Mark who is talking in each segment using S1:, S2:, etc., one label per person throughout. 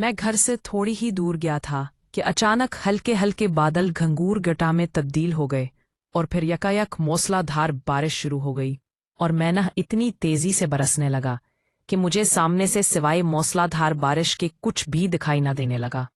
S1: मैं घर से थोड़ी ही दूर गया था कि अचानक हल्के हल्के बादल घंघूर घटा में तब्दील हो गए और फिर यकायक मूसलाधार बारिश शुरू हो गई और मैं इतनी तेजी से बरसने लगा कि मुझे सामने से सिवाय मूसलाधार बारिश के कुछ भी दिखाई न देने लगा।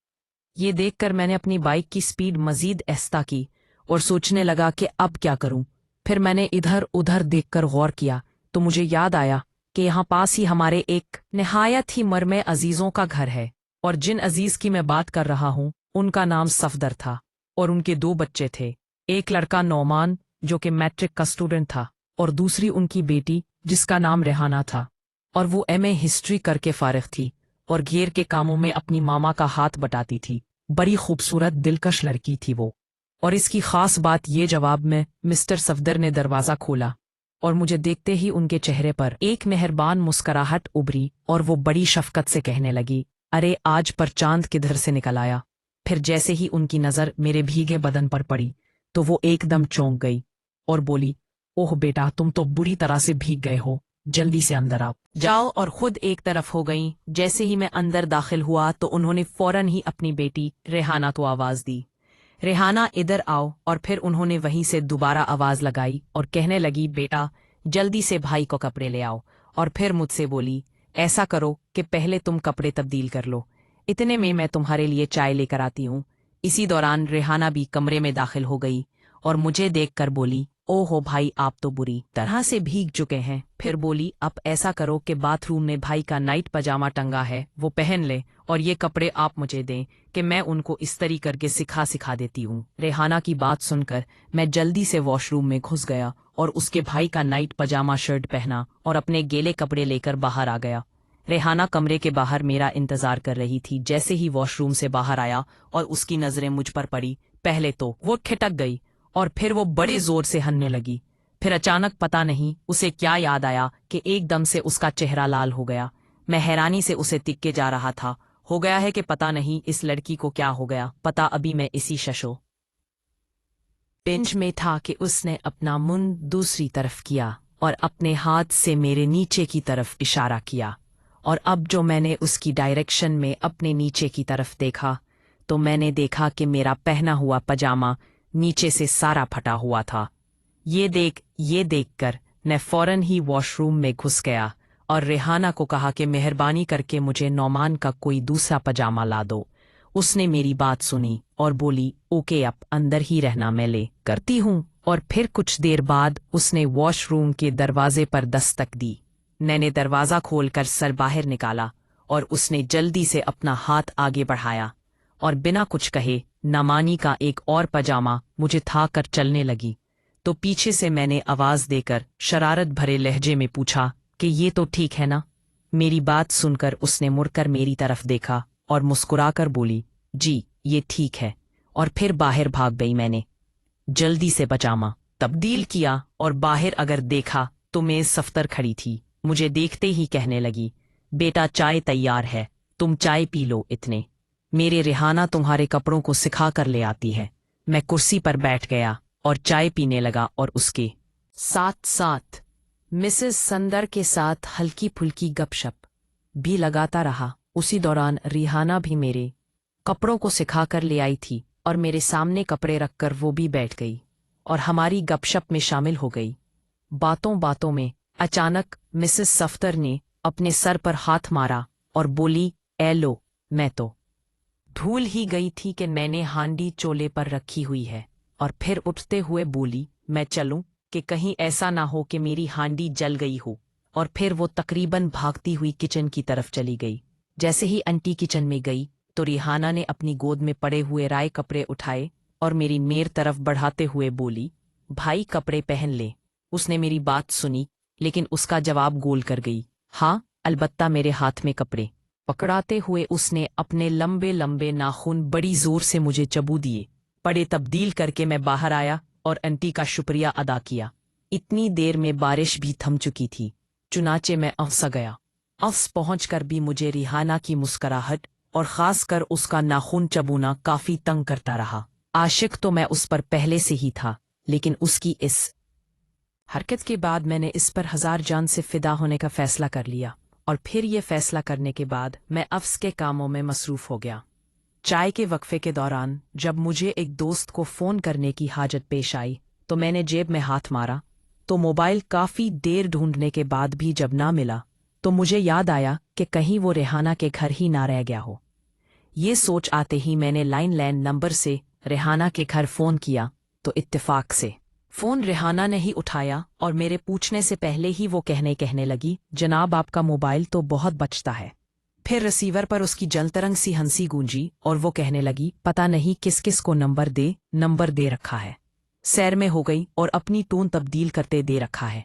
S1: ये देखकर मैंने अपनी बाइक की स्पीड मजीद ऐस्ता की और सोचने लगा कि अब क्या करूं। फिर मैंने इधर उधर देखकर गौर किया तो मुझे याद आया कि यहाँ पास ही हमारे एक निहायत ही मरमे अजीजों का घर है और जिन अजीज की मैं बात कर रहा हूँ उनका नाम सफदर था और उनके दो बच्चे थे। एक लड़का नौमान जो कि मैट्रिक का स्टूडेंट था और दूसरी उनकी बेटी जिसका नाम रेहाना था और वो एमए हिस्ट्री करके फारिग थी और घेर के कामों में अपनी मामा का हाथ बटाती थी। बड़ी खूबसूरत दिलकश लड़की थी वो। और इसकी खास बात ये, जवाब में मिस्टर सफदर ने दरवाज़ा खोला और मुझे देखते ही उनके चेहरे पर एक मेहरबान मुस्कुराहट उभरी और वो बड़ी शफकत से कहने लगी, अरे आज पर चांद किधर से निकल आया। फिर जैसे ही उनकी नज़र मेरे भीगे बदन पर पड़ी तो वो एकदम चौंक गई और बोली, ओह बेटा, तुम तो बुरी तरह से भीग गए हो, जल्दी से अंदर आओ जाओ। और खुद एक तरफ हो गईं। जैसे ही मैं अंदर दाखिल हुआ तो उन्होंने फौरन ही अपनी बेटी रेहाना को आवाज़ दी, रेहाना इधर आओ। और फिर उन्होंने वहीं से दोबारा आवाज़ लगाई और कहने लगी, बेटा जल्दी से भाई को कपड़े ले आओ। और फिर मुझसे बोली, ऐसा करो कि पहले तुम कपड़े तब्दील कर लो, इतने में मैं तुम्हारे लिए चाय लेकर आती हूँ। इसी दौरान रेहाना भी कमरे में दाखिल हो गई और मुझे देखकर बोली, ओहो भाई, आप तो बुरी तरह से भीग चुके हैं। फिर बोली, अब ऐसा करो कि बाथरूम में भाई का नाइट पजामा टंगा है, वो पहन ले और ये कपड़े आप मुझे दें कि मैं उनको इस्त्री करके सिखा देती हूँ। रेहाना की बात सुनकर मैं जल्दी से वॉशरूम में घुस गया और उसके भाई का नाइट पजामा शर्ट पहना और अपने गीले कपड़े लेकर बाहर आ गया। रेहाना कमरे के बाहर मेरा इंतजार कर रही थी। जैसे ही वॉशरूम से बाहर आया और उसकी नजरें मुझ पर पड़ी, पहले तो वो ठिठक गई और फिर वो बड़े जोर से हंसने लगी। फिर अचानक पता नहीं उसे क्या याद आया कि एकदम से उसका चेहरा लाल हो गया। मैं हैरानी से उसे तिक्के जा रहा था। हो गया है कि पता नहीं इस लड़की को क्या हो गया। पता अभी मैं इसी शशो पिंच में था कि उसने अपना मुंह दूसरी तरफ किया और अपने हाथ से मेरे नीचे की तरफ इशारा किया। और अब जो मैंने उसकी डायरेक्शन में अपने नीचे की तरफ देखा तो मैंने देखा कि मेरा पहना हुआ पजामा नीचे से सारा फटा हुआ था। ये देखकर मैं फौरन ही वॉशरूम में घुस गया और रेहाना को कहा कि मेहरबानी करके मुझे नौमान का कोई दूसरा पजामा ला दो। उसने मेरी बात सुनी और बोली, ओके, अब अंदर ही रहना, मैं ले करती हूँ। और फिर कुछ देर बाद उसने वॉशरूम के दरवाजे पर दस्तक दी। मैंने दरवाज़ा खोलकर सर बाहर निकाला और उसने जल्दी से अपना हाथ आगे बढ़ाया और बिना कुछ कहे नामानी का एक और पजामा मुझे था कर चलने लगी। तो पीछे से मैंने आवाज़ देकर शरारत भरे लहजे में पूछा कि ये तो ठीक है ना। मेरी बात सुनकर उसने मुड़कर मेरी तरफ देखा और मुस्कुराकर बोली, जी ये ठीक है। और फिर बाहर भाग गई। मैंने जल्दी से पजामा तब्दील किया और बाहर अगर देखा तो मेज सफ्तर खड़ी थी। मुझे देखते ही कहने लगी, बेटा चाय तैयार है, तुम चाय पी लो। इतने मेरे रेहाना तुम्हारे कपड़ों को सिखा कर ले आती है। मैं कुर्सी पर बैठ गया और चाय पीने लगा और उसके साथ साथ मिसेस संदर के साथ हल्की फुल्की गपशप भी लगाता रहा। उसी दौरान रेहाना भी मेरे कपड़ों को सिखा कर ले आई थी और मेरे सामने कपड़े रखकर वो भी बैठ गई और हमारी गपशप में शामिल हो गई। बातों बातों में अचानक मिसेस सफ्तर ने अपने सर पर हाथ मारा और बोली, ए लो, मैं तो भूल ही गई थी कि मैंने हांडी चोले पर रखी हुई है। और फिर उठते हुए बोली, मैं चलूं कि कहीं ऐसा ना हो कि मेरी हांडी जल गई हो। और फिर वो तकरीबन भागती हुई किचन की तरफ चली गई। जैसे ही आंटी किचन में गई तो रेहाना ने अपनी गोद में पड़े हुए राय कपड़े उठाए और मेरी मेर तरफ बढ़ाते हुए बोली, भाई कपड़े पहन ले। उसने मेरी बात सुनी लेकिन उसका जवाब गोल कर गई, हाँ अलबत्ता मेरे हाथ में कपड़े। पकड़ाते हुए उसने अपने लंबे लंबे नाखून बड़ी जोर से मुझे चबू दिए। पड़े तब्दील करके मैं बाहर आया और आंटी का शुक्रिया अदा किया। इतनी देर में बारिश भी थम चुकी थी। चुनाचे मैं अफसा गया। अफ्स पहुंचकर भी मुझे रेहाना की मुस्कुराहट और खासकर उसका नाखून चबूना काफी तंग करता रहा। आशिक तो मैं उस पर पहले से ही था, लेकिन उसकी इस हरकत के बाद मैंने इस पर हजार जान से फिदा होने का फैसला कर लिया और फिर ये फैसला करने के बाद मैं अफ्स के कामों में मसरूफ हो गया। चाय के वक्फे के दौरान जब मुझे एक दोस्त को फ़ोन करने की हाजत पेश आई तो मैंने जेब में हाथ मारा तो मोबाइल काफ़ी देर ढूंढने के बाद भी जब ना मिला तो मुझे याद आया कि कहीं वो रेहाना के घर ही ना रह गया हो। ये सोच आते ही मैंने लाइन नंबर से रेहाना के घर फ़ोन किया तो इत्तेफाक से फ़ोन रेहाना ने ही उठाया और मेरे पूछने से पहले ही वो कहने लगी, जनाब आपका मोबाइल तो बहुत बचता है। फिर रिसीवर पर उसकी जलतरंग सी हंसी गूंजी और वो कहने लगी, पता नहीं किस किस को नंबर दे रखा है। सैर में हो गई और अपनी टोन तब्दील करते दे रखा है।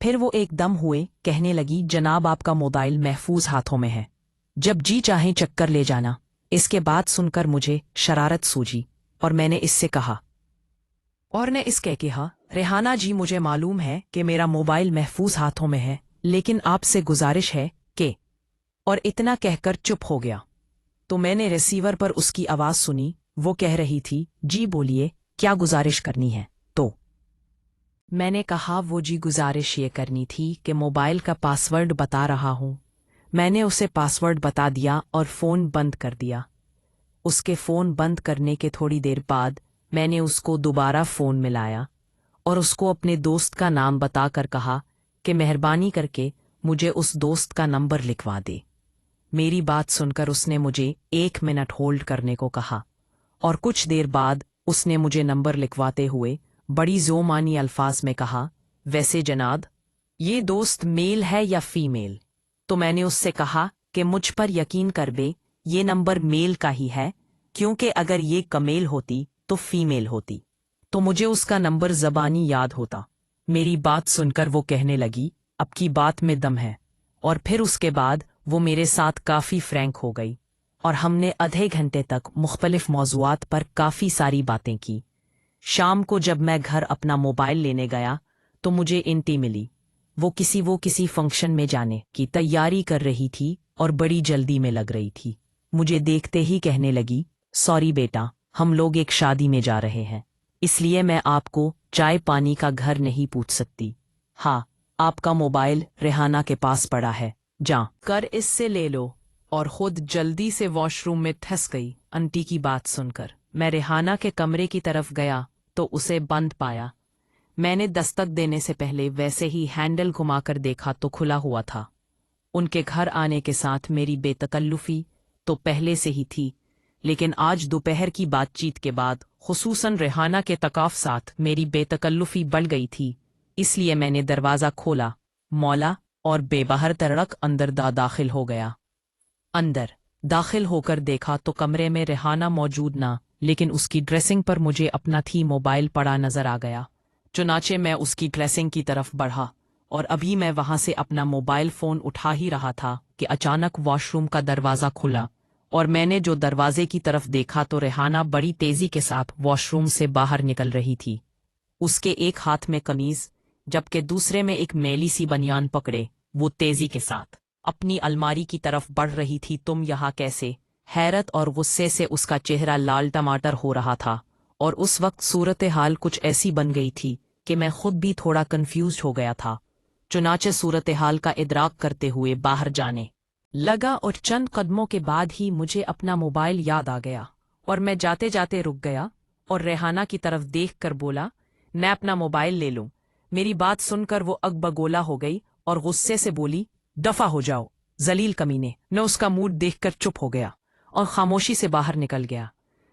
S1: फिर वो एकदम हुए कहने लगी, जनाब आपका मोबाइल महफूज हाथों में है, जब जी चाहें चक्कर ले जाना। इसके बात सुनकर मुझे शरारत सूझी और मैंने इससे कहा रेहाना जी मुझे मालूम है कि मेरा मोबाइल महफूज हाथों में है, लेकिन आपसे गुजारिश है कि और इतना कहकर चुप हो गया। तो मैंने रिसीवर पर उसकी आवाज़ सुनी, वो कह रही थी, जी बोलिए क्या गुजारिश करनी है। तो मैंने कहा, वो जी गुजारिश ये करनी थी कि मोबाइल का पासवर्ड बता रहा हूँ। मैंने उसे पासवर्ड बता दिया और फ़ोन बंद कर दिया। उसके फ़ोन बंद करने के थोड़ी देर बाद मैंने उसको दोबारा फ़ोन मिलाया और उसको अपने दोस्त का नाम बताकर कहा कि मेहरबानी करके मुझे उस दोस्त का नंबर लिखवा दे। मेरी बात सुनकर उसने मुझे 1 मिनट होल्ड करने को कहा और कुछ देर बाद उसने मुझे नंबर लिखवाते हुए बड़ी जोमानी अल्फाज में कहा, वैसे जनाब ये दोस्त मेल है या फीमेल? तो मैंने उससे कहा कि मुझ पर यकीन कर बे, ये नंबर मेल का ही है, क्योंकि अगर ये कमेल होती तो फीमेल होती तो मुझे उसका नंबर ज़बानी याद होता। मेरी बात सुनकर वो कहने लगी, अब की बात में दम है। और फिर उसके बाद वो मेरे साथ काफ़ी फ्रैंक हो गई और हमने आधे घंटे तक मुख्तलिफ मौज़ूआत पर काफ़ी सारी बातें की। शाम को जब मैं घर अपना मोबाइल लेने गया तो मुझे इंटी मिली। वो किसी फंक्शन में जाने की तैयारी कर रही थी और बड़ी जल्दी में लग रही थी। मुझे देखते ही कहने लगी, सॉरी बेटा, हम लोग एक शादी में जा रहे हैं, इसलिए मैं आपको चाय पानी का घर नहीं पूछ सकती। हाँ, आपका मोबाइल रेहाना के पास पड़ा है, जा कर इससे ले लो। और खुद जल्दी से वॉशरूम में धंस गई। आंटी की बात सुनकर मैं रेहाना के कमरे की तरफ गया तो उसे बंद पाया। मैंने दस्तक देने से पहले वैसे ही हैंडल घुमाकर देखा तो खुला हुआ था। उनके घर आने के साथ मेरी बेतकल्लुफ़ी तो पहले से ही थी, लेकिन आज दोपहर की बातचीत के बाद खुसूसन रेहाना के तकाफ साथ मेरी बेतकल्लुफ़ी बढ़ गई थी। इसलिए मैंने दरवाज़ा खोला, मौला और बेबाहर तड़क अंदर दाखिल हो गया। अंदर दाखिल होकर देखा तो कमरे में रेहाना मौजूद ना, लेकिन उसकी ड्रेसिंग पर मुझे अपना थी मोबाइल पड़ा नजर आ गया। चुनाचे मैं उसकी ड्रेसिंग की तरफ बढ़ा और अभी मैं वहां से अपना मोबाइल फ़ोन उठा ही रहा था कि अचानक वॉशरूम का दरवाज़ा खुला और मैंने जो दरवाजे की तरफ देखा तो रेहाना बड़ी तेज़ी के साथ वॉशरूम से बाहर निकल रही थी। उसके एक हाथ में कमीज़ जबकि दूसरे में एक मैली सी बनियान पकड़े वो तेज़ी के साथ अपनी अलमारी की तरफ बढ़ रही थी। तुम यहाँ कैसे? हैरत और गुस्से से उसका चेहरा लाल टमाटर हो रहा था और उस वक्त सूरत हाल कुछ ऐसी बन गई थी कि मैं खुद भी थोड़ा कंफ्यूज हो गया था। चुनाचे सूरत हाल का इदराक करते हुए बाहर जाने लगा और चंद कदमों के बाद ही मुझे अपना मोबाइल याद आ गया और मैं जाते जाते रुक गया और रेहाना की तरफ देखकर बोला, मैं अपना मोबाइल ले लूं। मेरी बात सुनकर वो अगबगोला हो गई और गुस्से से बोली, दफा हो जाओ जलील कमीने। मैं उसका मूड देखकर चुप हो गया और खामोशी से बाहर निकल गया।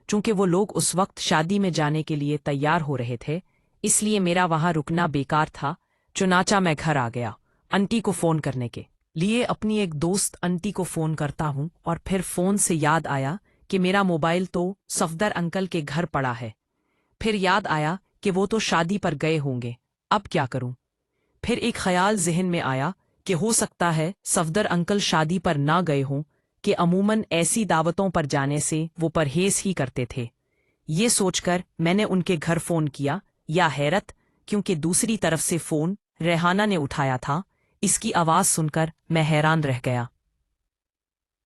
S1: चूंकि वो लोग उस वक्त शादी में जाने के लिए तैयार हो रहे थे, इसलिए मेरा वहां रुकना बेकार था। चुनाचा मैं घर आ गया। आंटी को फ़ोन करने के लिए अपनी एक दोस्त आंटी को फ़ोन करता हूँ और फिर फ़ोन से याद आया कि मेरा मोबाइल तो सफदर अंकल के घर पड़ा है। फिर याद आया कि वो तो शादी पर गए होंगे, अब क्या करूं? फिर एक ख्याल जहन में आया कि हो सकता है सफदर अंकल शादी पर ना गए हों, कि अमूमन ऐसी दावतों पर जाने से वो परहेज ही करते थे। ये सोचकर मैंने उनके घर फ़ोन किया। या हैरत, क्योंकि दूसरी तरफ से फ़ोन रेहाना ने उठाया था। इसकी आवाज़ सुनकर मैं हैरान रह गया।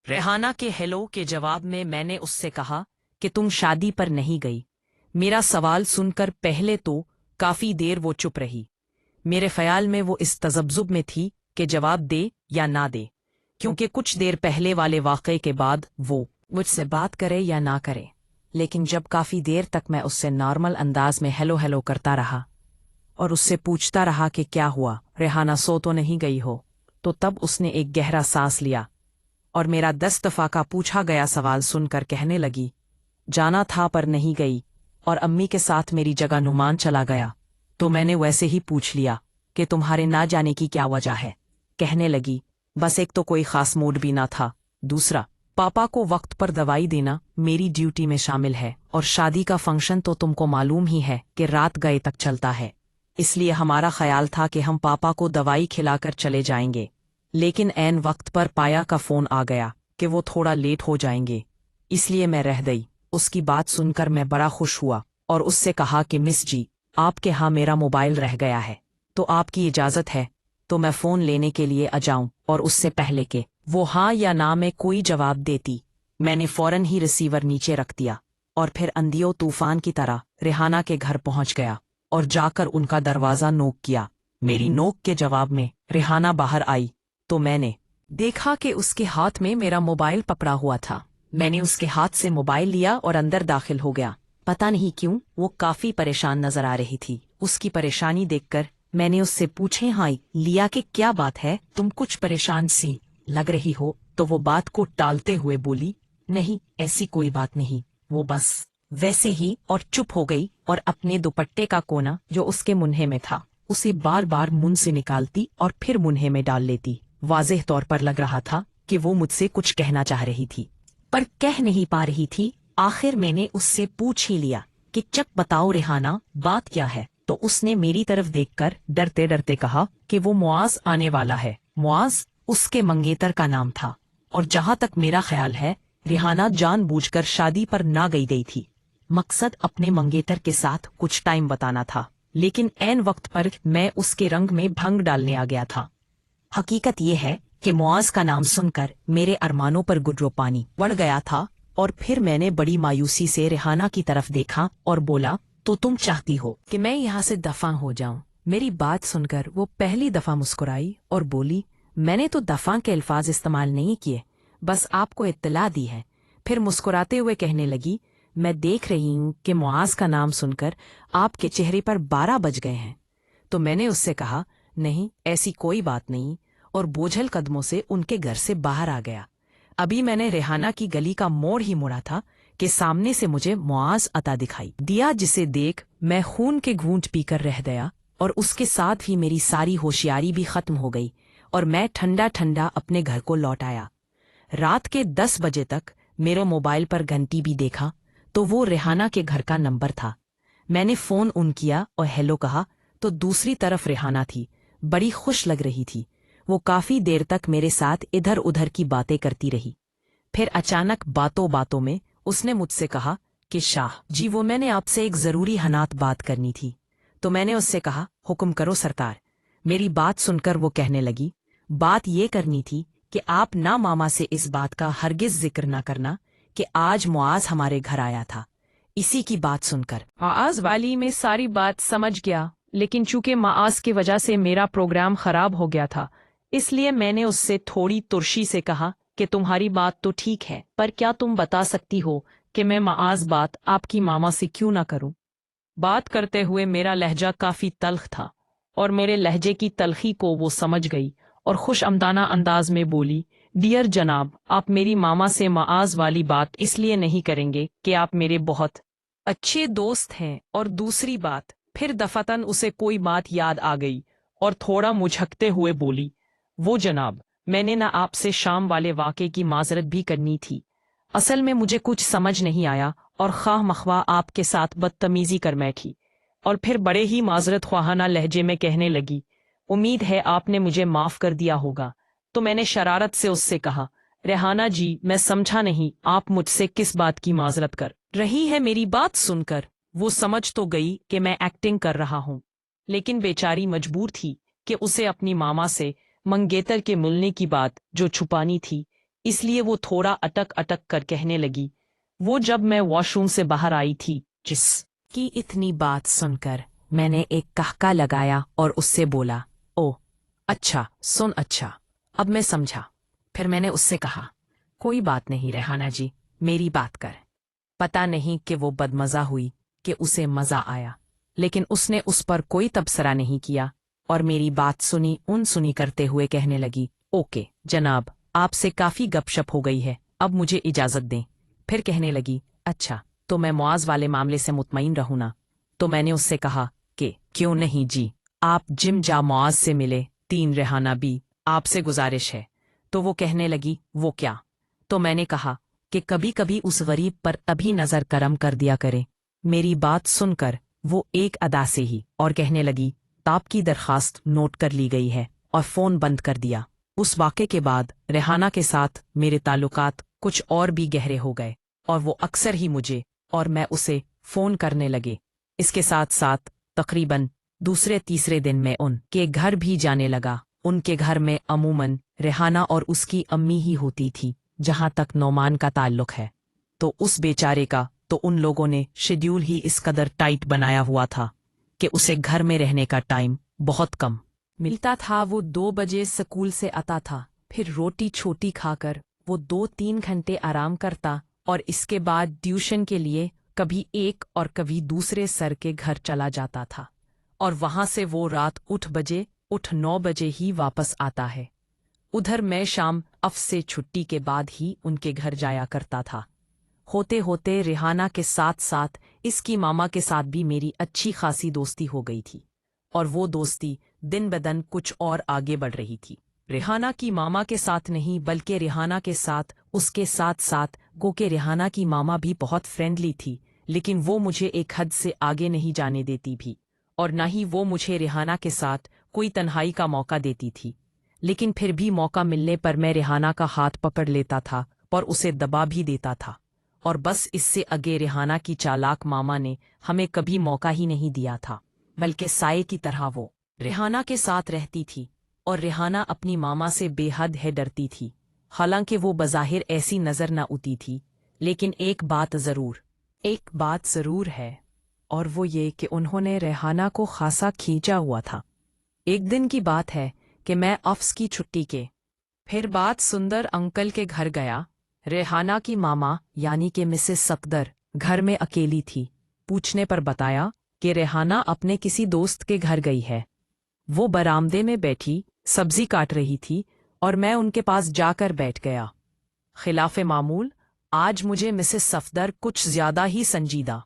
S1: रेहाना के हेलो के जवाब में मैंने उससे कहा कि तुम शादी पर नहीं गई। मेरा सवाल सुनकर पहले तो काफ़ी देर वो चुप रही। मेरे ख्याल में वो इस तजब्जुब में थी कि जवाब दे या ना दे, क्योंकि कुछ देर पहले वाले वाक़ये के बाद वो मुझसे बात करे या ना करे, लेकिन जब काफ़ी देर तक मैं उससे नॉर्मल अंदाज में हेलो हेलो करता रहा और उससे पूछता रहा कि क्या हुआ, रेहाना सो तो नहीं गई हो, तो तब उसने एक गहरा सांस लिया और मेरा 10 दफ़ा का पूछा गया सवाल सुनकर कहने लगी, जाना था पर नहीं गई, और अम्मी के साथ मेरी जगह नुमान चला गया। तो मैंने वैसे ही पूछ लिया कि तुम्हारे ना जाने की क्या वजह है। कहने लगी, बस एक तो कोई खास मूड भी ना था, दूसरा पापा को वक्त पर दवाई देना मेरी ड्यूटी में शामिल है, और शादी का फंक्शन तो तुमको मालूम ही है कि रात गए तक चलता है, इसलिए हमारा ख्याल था कि हम पापा को दवाई खिलाकर चले जाएंगे, लेकिन ऐन वक्त पर पाया का फ़ोन आ गया कि वो थोड़ा लेट हो जाएंगे, इसलिए मैं रह गई। उसकी बात सुनकर मैं बड़ा खुश हुआ और उससे कहा कि मिस जी, आपके यहाँ मेरा मोबाइल रह गया है, तो आपकी इजाज़त है तो मैं फ़ोन लेने के लिए आ जाऊं। और उससे पहले कि वो हाँ या ना में कोई जवाब देती, मैंने फ़ौरन ही रिसीवर नीचे रख दिया और फिर अंधियों तूफान की तरह रेहाना के घर पहुंच गया और जाकर उनका दरवाज़ा नोक किया। मेरी नोक के जवाब में रेहाना बाहर आई तो मैंने देखा कि उसके हाथ में मेरा मोबाइल पकड़ा हुआ था। मैंने उसके हाथ से मोबाइल लिया और अंदर दाखिल हो गया। पता नहीं क्यों वो काफ़ी परेशान नजर आ रही थी। उसकी परेशानी देखकर मैंने उससे पूछे, हाँ लिया कि क्या बात है, तुम कुछ परेशान सी लग रही हो। तो वो बात को टालते हुए बोली, नहीं ऐसी कोई बात नहीं, वो बस वैसे ही, और चुप हो गई और अपने दुपट्टे का कोना जो उसके मुन्हे में था उसे बार बार मुंह से निकालती और फिर मुन्हे में डाल लेती। वाज़ेह तौर पर लग रहा था कि वो मुझसे कुछ कहना चाह रही थी पर कह नहीं पा रही थी। आखिर मैंने उससे पूछ ही लिया कि चक बताओ रेहाना, बात क्या है। तो उसने मेरी तरफ देखकर डरते डरते कहा कि वो मुआज आने वाला है। मुआज उसके मंगेतर का नाम था, और जहां तक मेरा ख्याल है रेहाना जानबूझकर शादी पर ना गई थी। मकसद अपने मंगेतर के साथ कुछ टाइम बताना था, लेकिन ऐन वक्त पर मैं उसके रंग में भंग डालने आ गया था। हकीकत यह है कि मुआज का नाम सुनकर मेरे अरमानों पर गुर्रो पानी बढ़ गया था, और फिर मैंने बड़ी मायूसी से रेहाना की तरफ देखा और बोला, तो तुम चाहती हो कि मैं यहाँ से दफा हो जाऊं। मेरी बात सुनकर वो पहली दफा मुस्कुराई और बोली, मैंने तो दफा के अल्फाज इस्तेमाल नहीं किए, बस आपको इत्तला दी है। फिर मुस्कुराते हुए कहने लगी, मैं देख रही हूँ कि मुआज का नाम सुनकर आपके चेहरे पर 12 बज गए हैं। तो मैंने उससे कहा, नहीं ऐसी कोई बात नहीं, और बोझल कदमों से उनके घर से बाहर आ गया। अभी मैंने रेहाना की गली का मोड़ ही मुड़ा था कि सामने से मुझे मुआज अता दिखाई दिया, जिसे देख मैं खून के घूंट पीकर रह गया, और उसके साथ ही मेरी सारी होशियारी भी खत्म हो गई और मैं ठंडा ठंडा अपने घर को लौट आया। रात के 10 बजे तक मेरे मोबाइल पर घंटी भी देखा तो वो रेहाना के घर का नंबर था। मैंने फ़ोन ऑन किया और हेलो कहा तो दूसरी तरफ रेहाना थी। बड़ी खुश लग रही थी। वो काफ़ी देर तक मेरे साथ इधर उधर की बातें करती रही। फिर अचानक बातों बातों में उसने मुझसे कहा कि शाह जी, वो मैंने आपसे एक ज़रूरी हनात बात करनी थी। तो मैंने उससे कहा, हुक्म करो सरकार। मेरी बात सुनकर वो कहने लगी, बात ये करनी थी कि आप ना मामा से इस बात का हरगिज़ जिक्र ना करना कि आज मुआज हमारे घर आया था। इसी की बात सुनकर मुआज वाली में सारी बात समझ गया, लेकिन चूंकि मुआज की वजह से मेरा प्रोग्राम खराब हो गया था, इसलिए मैंने उससे थोड़ी तुर्शी से कहा कि तुम्हारी बात तो ठीक है, पर क्या तुम बता सकती हो कि मैं मुआज बात आपकी मामा से क्यों ना करूं। बात करते हुए मेरा लहजा काफी तल्ख था और मेरे लहजे की तलखी को वो समझ गई और खुश अमदाना अंदाज में बोली, डियर जनाब, आप मेरी मामा से मुआज वाली बात इसलिए नहीं करेंगे कि आप मेरे बहुत अच्छे दोस्त हैं, और दूसरी बात। फिर दफातन उसे कोई बात याद आ गई और थोड़ा मुझकते हुए बोली, वो जनाब, मैंने ना आपसे शाम वाले वाक़े की माजरत भी करनी थी। असल में मुझे कुछ समझ नहीं आया और खाह मखवा आपके साथ बदतमीजी कर बैठी। और फिर बड़े ही माजरत ख्वाहाना लहजे में कहने लगी, उम्मीद है आपने मुझे माफ़ कर दिया होगा। तो मैंने शरारत से उससे कहा, रेहाना जी, मैं समझा नहीं आप मुझसे किस बात की माजरत कर रही है। मेरी बात सुनकर वो समझ तो गई कि मैं एक्टिंग कर रहा हूँ, लेकिन बेचारी मजबूर थी कि उसे अपनी मामा से मंगेतर के मिलने की बात जो छुपानी थी, इसलिए वो थोड़ा अटक अटक कर कहने लगी, वो जब मैं वॉशरूम से बाहर आई थी। जिसकी इतनी बात सुनकर मैंने एक कहका लगाया और उससे बोला, ओ अच्छा सुन, अच्छा अब मैं समझा। फिर मैंने उससे कहा, कोई बात नहीं रेहाना जी, मेरी बात कर। पता नहीं कि वो बदमज़ा हुई कि उसे मज़ा आया, लेकिन उसने उस पर कोई तबसरा नहीं किया और मेरी बात सुनी करते हुए कहने लगी, ओके जनाब, आपसे काफ़ी गपशप हो गई है, अब मुझे इजाज़त दें। फिर कहने लगी, अच्छा तो मैं मुआज़ वाले मामले से मुतमईन रहूँ ना? तो मैंने उससे कहा कि क्यों नहीं जी, आप जिम जा मुआज़ से मिले। 3 रेहाना बी, आपसे गुजारिश है। तो वो कहने लगी, वो क्या? तो मैंने कहा कि कभी कभी उस गरीब पर अभी नज़र करम कर दिया करे। मेरी बात सुनकर वो एक अदा से ही और कहने लगी, आपकी दरखास्त नोट कर ली गई है, और फ़ोन बंद कर दिया। उस वाक़े के बाद रेहाना के साथ मेरे ताल्लुकात कुछ और भी गहरे हो गए और वो अक्सर ही मुझे और मैं उसे फ़ोन करने लगे। इसके साथ साथ तकरीबन दूसरे तीसरे दिन मैं उनके घर भी जाने लगा। उनके घर में अमूमन रेहाना और उसकी अम्मी ही होती थी, जहाँ तक नौमान का ताल्लुक है। तो उस बेचारे का तो उन लोगों ने शेड्यूल ही इस कदर टाइट बनाया हुआ था कि उसे घर में रहने का टाइम बहुत कम मिलता था। वो 2 बजे स्कूल से आता था, फिर रोटी छोटी खाकर वो 2-3 घंटे आराम करता और इसके बाद ट्यूशन के लिए कभी एक और कभी दूसरे सर के घर चला जाता था, और वहां से वो रात 9 बजे ही वापस आता है। उधर मैं शाम से छुट्टी के बाद ही उनके घर जाया करता था। होते होते रेहाना के साथ साथ इसकी मामा के साथ भी मेरी अच्छी खासी दोस्ती हो गई थी, और वो दोस्ती दिन ब दिन कुछ और आगे बढ़ रही थी। रेहाना की मामा के साथ नहीं, बल्कि रेहाना के साथ उसके साथ साथ के रेहाना की मामा भी बहुत फ्रेंडली थी, लेकिन वो मुझे एक हद से आगे नहीं जाने देती भी, और न ही वो मुझे रेहाना के साथ कोई तन्हाई का मौका देती थी। लेकिन फिर भी मौका मिलने पर मैं रेहाना का हाथ पकड़ लेता था और उसे दबा भी देता था, और बस इससे आगे रेहाना की चालाक मामा ने हमें कभी मौका ही नहीं दिया था, बल्कि साये की तरह वो रेहाना के साथ रहती थी, और रेहाना अपनी मामा से बेहद है डरती थी। हालांकि वो बज़ाहिर ऐसी नज़र न उती थी, लेकिन एक बात ज़रूर है, और वो ये कि उन्होंने रेहाना को खासा खींचा हुआ था। एक दिन की बात है कि मैं ऑफिस की छुट्टी के फिर बाद सुंदर अंकल के घर गया। रेहाना की मामा यानी कि मिसेस सफदर घर में अकेली थी। पूछने पर बताया कि रेहाना अपने किसी दोस्त के घर गई है। वो बरामदे में बैठी सब्जी काट रही थी और मैं उनके पास जाकर बैठ गया। खिलाफे मामूल आज मुझे मिसेस सफदर कुछ ज्यादा ही संजीदा